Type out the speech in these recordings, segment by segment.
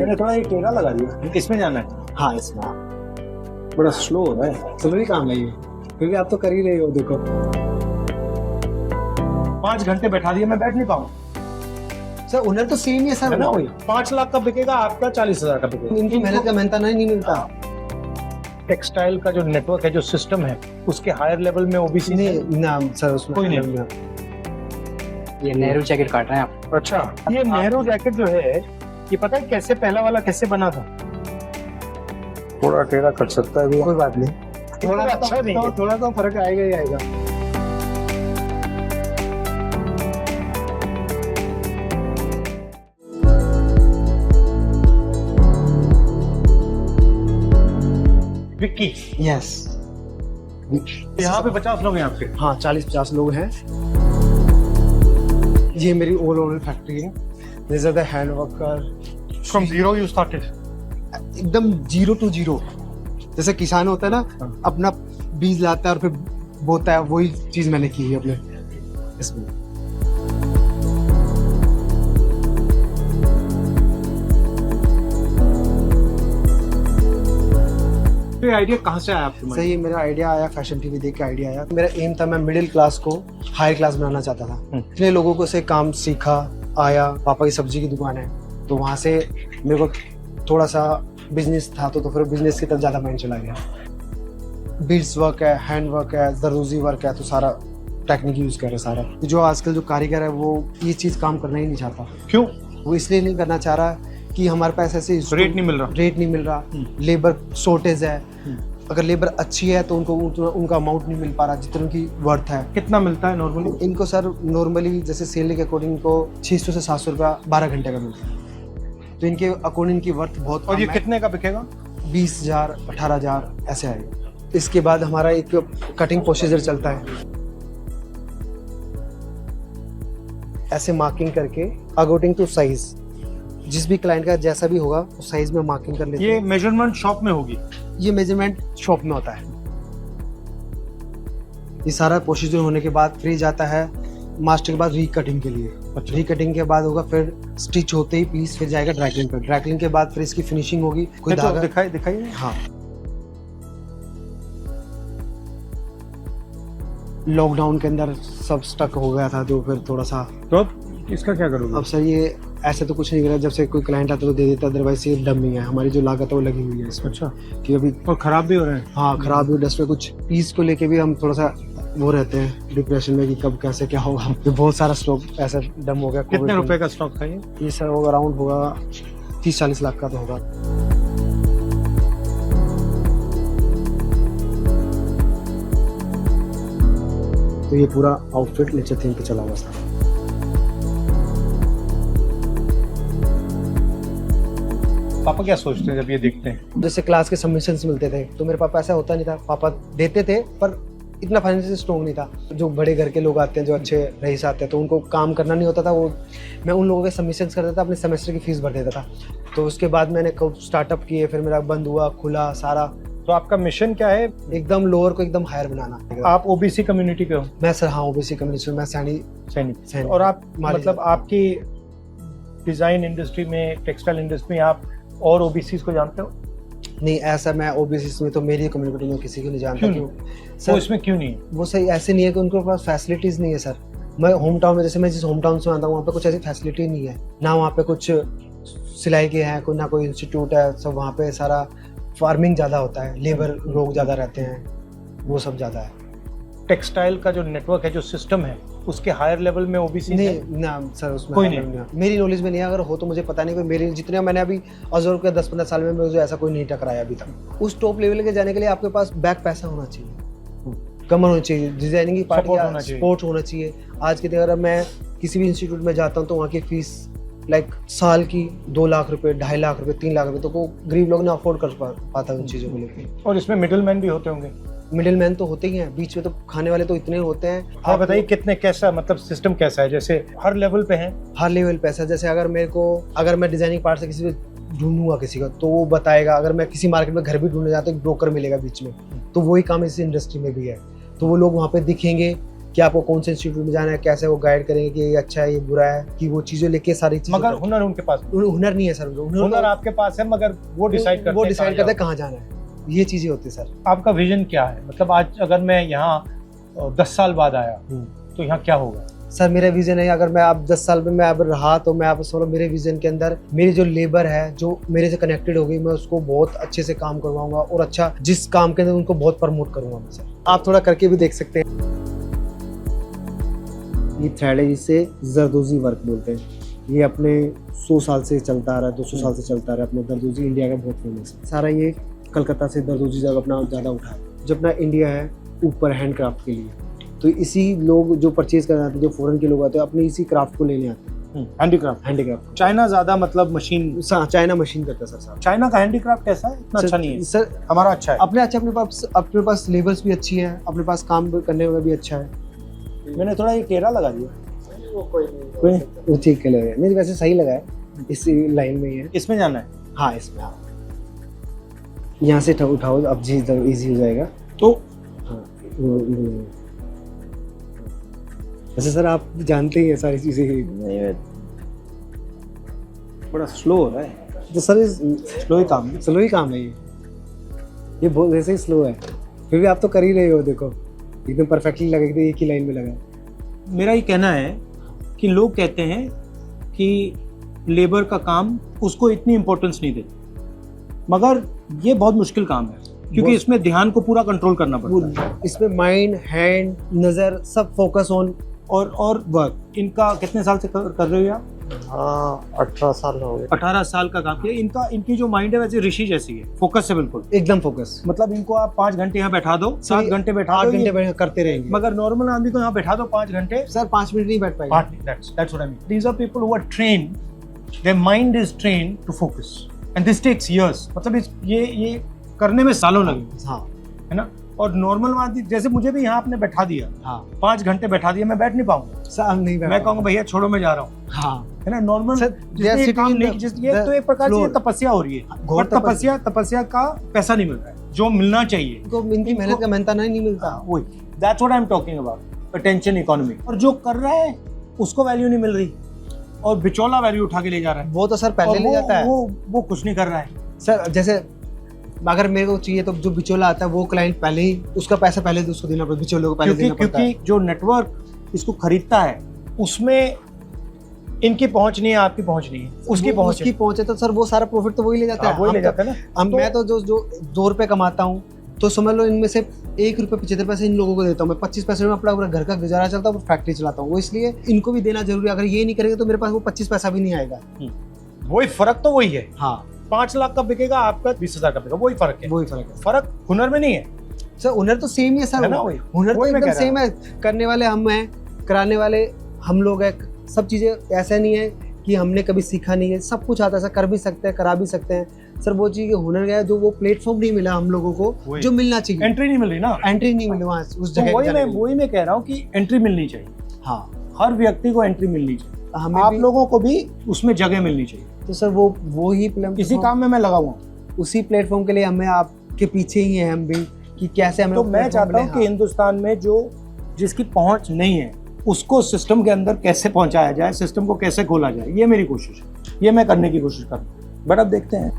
मैंने थोड़ा ये टेढ़ा लगा दिया। इसमें जाना है? हाँ इसमें बड़ा स्लो हो रहा है। जरूरी काम है ये, क्योंकि आप तो कर ही रहे हो। देखो 5 घंटे बैठा दिया, मैं बैठ नहीं पाऊँ। सर उन्हें तो सेम ही है सर, है ना वही 5 लाख का बिकेगा, आपका 40,000 का बिकेगा। इनकी मेहनत का मेहनता नहीं मिलता। टेक्सटाइल का जो नेटवर्क है, जो सिस्टम है, उसके हायर लेवल में ओबीसी नहीं ना सर, उसमें कोई नहीं। ये नेहरू जैकेट काट रहे हैं आप। अच्छा, ये नेहरू जैकेट जो है, ये पता है कैसे पहला वाला कैसे बना था? थोड़ा टेढ़ा कर सकता है, कोई बात नहीं, थोड़ा अच्छा नहीं है। थोड़ा तो फर्क आएगा ही आएगा। विक्की, यस, यहाँ पे 50 लोग हैं आपके? हाँ 40-50 लोग हैं। ये मेरी ऑल ओवर फैक्ट्री है। This are the hand worker. From zero you started? एकदम 0 to 0। जैसे किसान होता है ना, अपना बीज लाता है और फिर बोता है, वही चीज मैंने की है अपने इसमें। ये आइडिया कहाँ से आया आपके? सही, मेरा आइडिया आया फैशन टीवी देख के आइडिया आया। मेरा एम था, मैं मिडिल क्लास को हाई क्लास बनाना चाहता था। इतने लोगों को से काम सीखा, आया। पापा की सब्जी की दुकान है, तो वहाँ से मेरे को थोड़ा सा बिजनेस था, तो फिर बिजनेस की तरफ ज़्यादा माइंड चला गया। बीड्स वर्क है, हैंड वर्क है, जरूरी वर्क है, तो सारा टेक्निक यूज़ कर रहे सारा। जो आजकल जो कारीगर है वो ये चीज़ काम करना ही नहीं चाहता। क्यों? वो इसलिए नहीं करना चाह रहा कि हमारे पास ऐसे रेट नहीं मिल रहा, लेबर शॉर्टेज है। अगर लेबर अच्छी है तो उनका अमाउंट नहीं मिल पा रहा जितना उनकी वर्थ है। कितना मिलता है नॉर्मली? इनको सर नॉर्मली जैसे सैलरी के अकॉर्डिंग इनको 600 से 700 रुपया 12 घंटे का मिलता है, तो इनके अकॉर्डिंग की वर्थ बहुत। और ये कितने का बिकेगा? 20,000 18,000 ऐसे आएगा। इसके बाद हमारा एक कटिंग प्रोसीजर चलता है, ऐसे मार्किंग करके अकॉर्डिंग टू साइज, जिस भी क्लाइंट का जैसा भी होगा उस साइज में मार्किंग कर लेते हैं। ये मेजरमेंट शॉप में होगी? ये मेजरमेंट शॉप में होता है। ये सारा प्रोसीजर होने के बाद फिर जाता है मास्टर के बाद रीकटिंग के लिए। अच्छा। रीकटिंग के बाद होगा फिर स्टिच होते ही पीस फिर जाएगा ड्राइक्लिंग पर। ड्राइक्लिंग के बाद फिर इसकी फिनिशिंग होगी। कोई तो धागा दिखाइए। हाँ, लॉकडाउन के अंदर सब स्टक हो गया था, तो फिर थोड़ा सा। तो इसका क्या करोगे? अब सर ये ऐसे तो कुछ नहीं करा, जब से कोई क्लाइंट आता तो दे देता, अदरवाइज ये डमी है। हमारी जो लागत है वो लगी हुई है इसमें। अच्छा, कि अभी और खराब भी हो रहे हैं? हाँ खराब भी, डस्ट पे कुछ पीस को लेके भी हम थोड़ा सा वो रहते हैं डिप्रेशन में कि कब कैसे क्या होगा। तो बहुत सारा स्टॉक ऐसा डम हो गया। कितने रुपए का स्टॉक था ये? ये सर होगा अराउंड होगा 30-40 लाख का तो होगा। तो ये पूरा आउटफिट नीचे थीम पे चला हुआ था। पापा क्या सोचते हैं जब ये देखते हैं? जैसे क्लास के सबमिशंस मिलते थे तो मेरे पापा ऐसा होता नहीं था, पापा देते थे पर इतना फाइनेंशियल स्ट्रॉन्ग नहीं था। जो बड़े घर के लोग आते हैं, जो अच्छे रईस आते हैं, तो उनको काम करना नहीं होता था। वो मैं उन लोगों के सबमिशंस करता था, अपने सेमेस्टर की फीस भर देता था। तो उसके बाद मैंने स्टार्टअप किए, फिर मेरा बंद हुआ, खुला सारा। तो आपका मिशन क्या है? एकदम लोअर को एकदम हायर बनाना। आप ओबीसी कम्युनिटी के हो? मैं सर हाँ ओबीसी कम्युनिटी में, मैं सैनिक। और आप मतलब आपकी डिजाइन इंडस्ट्री में, टेक्सटाइल इंडस्ट्री में आप और ओबीसी को जानते हो? नहीं, ऐसा मैं ओबीसी में तो मेरी कम्युनिटी में किसी को नहीं जानता। क्यों? सर वो इसमें क्यों नहीं है? वो सही ऐसे नहीं है कि उनके पास फैसिलिटीज नहीं है सर। मैं होम टाउन में, जैसे मैं जिस होम टाउन से आता हूँ, वहाँ पे कुछ ऐसी फैसिलिटी नहीं है ना। वहाँ पे कुछ सिलाई के हैं, कोई ना कोई इंस्टीट्यूट है। सब वहाँ पे सारा फार्मिंग ज़्यादा होता है, लेबर लोग ज़्यादा रहते हैं, वो सब ज़्यादा है। टेक्सटाइल का जो नेटवर्क है, जो सिस्टम है, उसके हायर लेवल में ओबीसी नहीं ना सर, उसमें कोई नहीं। मेरी नॉलेज में नहीं है। अगर हो तो मुझे पता नहीं, मेरी जितने मैंने अभी ऑब्जर्व किया 10-15 साल में मुझे ऐसा कोई नहीं टकराया अभी तक। उस टॉप लेवल के जाने के लिए आपके पास बैक पैसा होना चाहिए, कमर होनी चाहिए, डिजाइनिंग की पार्टी सपोर्ट होना चाहिए। आज के दिन अगर मैं किसी भी इंस्टीट्यूट में जाता हूँ तो वहाँ की फीस लाइक साल की 2 लाख रुपए, 2.5 लाख रुपए, 3 लाख रुपए, तो वो गरीब लोग ना अफोर्ड कर पाता उन चीज़ों को लेकर। और इसमें मिडिल मैन भी होते होंगे? मिडिल मैन तो होते ही हैं, बीच में तो खाने वाले तो इतने होते हैं। आप बताइए कितने, कैसा मतलब सिस्टम कैसा है? जैसे हर लेवल पे है? हर लेवल पे ऐसा, जैसे अगर मैं डिजाइनिंग पार्ट से किसी को ढूंढूंगा किसी का, तो वो बताएगा। अगर मैं किसी मार्केट में घर भी ढूंढने जाता हूँ, ब्रोकर मिलेगा बीच में, तो वही काम इस इंडस्ट्री में भी है। तो वो लोग वहाँ पे दिखेंगे कि आपको कौन से इंस्टीट्यूट में जाना है, कैसे वो गाइड करेंगे कि ये अच्छा है ये बुरा है, कि वो चीजें लेके सारी चीजें। मगर हुनर उनके पास, हुनर नहीं है सर, हुनर आपके पास है, मगर वो डिसाइड करते हैं कहाँ जाना है, ये चीजें होती है सर। आपका विजन क्या है? मतलब आज अगर मैं यहाँ 10 साल बाद आया तो यहाँ क्या होगा? सर मेरा विजन है, अगर मैं आप 10 साल में मैं अब रहा तो मैं आप सोलो मेरे विजन के अंदर मेरी जो लेबर है जो मेरे से कनेक्टेड होगी, मैं उसको बहुत अच्छे से काम करवाऊंगा और अच्छा जिस काम के अंदर उनको बहुत प्रमोट करूंगा मैं सर। आप थोड़ा करके भी देख सकते हैं। ये थ्रेड है जिसे जरदोजी वर्क बोलते हैं। ये अपने 100 साल से चलता आ रहा है, 200 साल से चलता आ रहा है। अपना दरदोजी इंडिया का बहुत फेमस है। सारा ये कलकत्ता से दरदोजी जब अपना ज़्यादा उठा है। जब अपना इंडिया है ऊपर हैंडक्राफ्ट के लिए, तो इसी लोग जो परचेज करने आते हैं, जो फॉरेन के लोग आते हैं, अपने इसी क्राफ्ट को लेने आते हैं। हैंडीक्राफ्ट चाइना ज्यादा मतलब मशीन, चाइना मशीन करता है सर। चाइना का हैंडीक्राफ्ट कैसा है? इतना अच्छा नहीं है सर, हमारा अच्छा है। अपने पास लेबर्स भी अच्छी है, अपने पास काम करने में भी अच्छा है। मैंने थोड़ा ये टेढ़ा लगा दिया, कोई नहीं, वो ठीक लग रहा है। नहीं वैसे सही लगा है, इस लाइन में ही है। इसमें जाना है? हाँ इसमें, हाँ यहाँ से उठाओ, अब जी इजी हो जाएगा। तो हाँ वैसे सर आप जानते ही हैं सारी चीज़ें। बड़ा स्लो हो रहा है तो सर स्लो ही काम है ये बहुत वैसे ही स्लो है, फिर भी आप तो कर ही रहे हो। देखो एकदम परफेक्टली लगा, एकदम एक ही लाइन में लगा है। मेरा ये कहना है कि लोग कहते हैं कि लेबर का काम उसको इतनी इम्पोर्टेंस नहीं देते, मगर ये बहुत मुश्किल काम है क्योंकि इसमें ध्यान को पूरा कंट्रोल करना पड़ता है। इसमें माइंड, हैंड, नज़र सब फोकस ऑन और वर्क। इनका कितने साल से कर रहे हो आप? हाँ 18 साल हो गए। 18 साल का काम किया। इनकी जो माइंड है वैसे ऋषि जैसी है, फोकस है बिल्कुल, एकदम फोकस। मतलब इनको आप 5 घंटे यहाँ बैठा दो, 7 घंटे बैठा दो, 8 घंटे करते रहेंगे। मगर नॉर्मल आदमी को यहाँ बैठा दो 5 घंटे, सर 5 मिनट नहीं बैठ पाएगा। That's what I mean. These are people who are trained, their mind is trained to focus, and this takes years. मतलब ये करने में सालों लगे, हाँ है ना। और नॉर्मल आदमी जैसे मुझे भी यहाँ आपने बैठा दिया, हाँ 5 घंटे बैठा दिया, मैं बैठ नहीं पाऊंगा सर, नहीं मैं कहूँगा भैया छोड़ो मैं जा रहा हूँ, हाँ है ना। नॉर्मल ये काम नहीं, ये तो एक प्रकार से तपस्या हो रही है, और तपस्या का पैसा नहीं मिल रहा है जो मिलना चाहिए। इनकी मेहनत का मेहनता नहीं मिलता। वही that's what I am talking about, attention economy. और जो कर रहा है उसको वैल्यू नहीं मिल रही और बिचौला वैल्यू उठा के ले जा रहा है। वो तो सर पहले ले जाता है, वो कुछ नहीं कर रहा है सर। जैसे अगर मेरे को चाहिए तो जो बिचौला आता है वो क्लाइंट पहले ही उसका पैसा पहले तो उसको देना पड़ता है, बिचौले को पहले देना पड़ता है। क्योंकि जो नेटवर्क इसको खरीदता है उसमें इनकी पहुंच नहीं है, आपकी पहुंच नहीं है, उसकी पहुंच है तो सर वो सारा प्रॉफिट तो वही ले जाता है। वही ले जाता है ना। मैं तो जो 2 रुपए कमाता हूँ तो समझ लो इनमें से 1 रुपये 75 पैसे इन लोगों को देता हूँ मैं। 25 पैसे में अपना पूरा घर का गुजारा चलता है, फैक्ट्री चलाता हूँ। वो इसलिए इनको भी देना जरूरी है। अगर ये नहीं करेंगे तो मेरे पास वो 25 पैसा भी नहीं आएगा। वही फर्क तो वही है। हाँ 5 लाख का बिकेगा, आपका 20,000 का बिकेगा, वही फर्क है। फर्क हुनर में नहीं है सर, हुनर तो सेम ही है सर, है ना। हुनर तो एकदम सेम है। करने वाले हम हैं, कराने वाले हम लोग हैं। सब चीजें ऐसा नहीं है कि हमने कभी सीखा नहीं है, सब कुछ आता है सर। कर भी सकते हैं, करा भी सकते हैं सर। वो चीज हुनर गया जो वो प्लेटफॉर्म नहीं मिला हम लोगों को जो मिलना चाहिए। एंट्री नहीं मिल रही ना, एंट्री नहीं मिली वहाँ उस जगह। वही मैं कह रहा हूँ कि एंट्री मिलनी चाहिए। हाँ हर व्यक्ति को एंट्री मिलनी चाहिए, हमें आप लोगों को भी उसमें जगह मिलनी चाहिए। तो सर वो ही इसी काम में मैं लगा हुआ, उसी प्लेटफॉर्म के लिए हमें आपके पीछे ही है हम भी, कि कैसे हमें। तो मैं चाहता हूँ कि हिंदुस्तान में जिसकी पहुंच नहीं है उसको सिस्टम के अंदर कैसे पहुंचाया जाए, सिस्टम को कैसे खोला जाए, ये मेरी कोशिश है, ये मैं करने की कोशिश कर रहा हूँ। बट अब देखते हैं।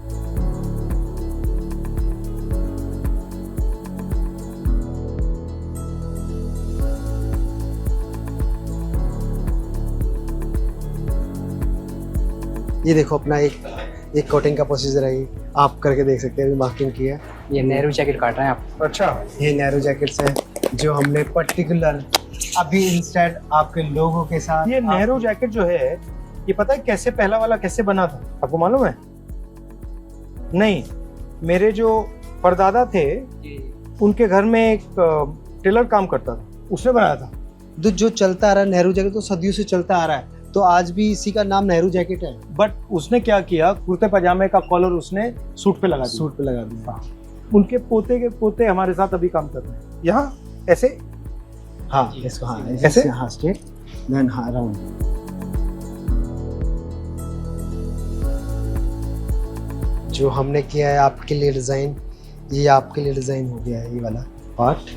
ये देखो अपना एक कोटिंग का प्रोसीजर है, आप करके देख सकते हैं। मार्किंग की है। ये नेहरू जैकेट काट रहे हैं आप? अच्छा, ये नेहरू जैकेट्स है जो हमने पर्टिकुलर अभी इंस्टेड आपके लोगों के साथ। ये नेहरू जैकेट जो है, ये पता है कैसे पहला वाला कैसे बना था, आपको मालूम है? नहीं, मेरे जो परदादा थे उनके घर में एक टेलर काम करता था, उसने बनाया था। जो चलता आ रहा है नेहरू जैकेट, तो सदियों से चलता आ रहा है, तो आज भी इसी का नाम नेहरू जैकेट है। बट उसने क्या किया, कुर्ते पजामे का कॉलर उसने सूट पे लगा दिया। उनके पोते हमारे साथ अभी काम कर रहे हैं। यहाँ ऐसे, हाँ इसको, हाँ ऐसे, हाँ स्ट्रेट, देन हाँ राउंड। जो हमने किया है आपके लिए डिजाइन, ये आपके लिए डिजाइन हो गया है, ये वाला पार्ट।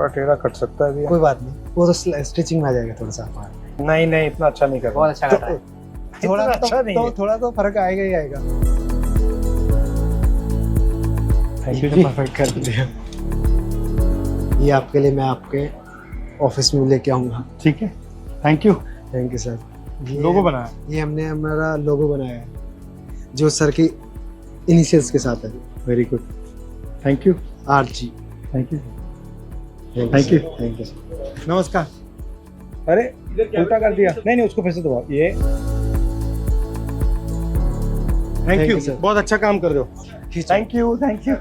थोड़ा टेढ़ा कट सकता है भैया। कोई बात नहीं, वो तो स्टिचिंग में आ जाएगा थोड़ा सा। नहीं नहीं, इतना अच्छा नहीं कर रहा। बहुत अच्छा कर रहा है। थोड़ा इतना अच्छा नहीं है। थोड़ा तो फर्क आएगा ही आएगा। Thank you ji. परफेक्ट कर दिया। ये आपके लिए मैं आपके ऑफिस में लेके आऊँगा। ठीक है, thank you. Thank you sir. Logo बनाया। ये हमने हमारा लोगो बनाया है जो सर की इनिशियल्स के साथ है। Very good, thank you. RG। Thank you. Thank you. Thank you. नमस्कार। अरे उल्टा कर दिया। नहीं नहीं, उसको फिर से दबाओ। ये thank Thank you you, sir. बहुत अच्छा काम कर रहे हो। खींचो। Thank you, thank you.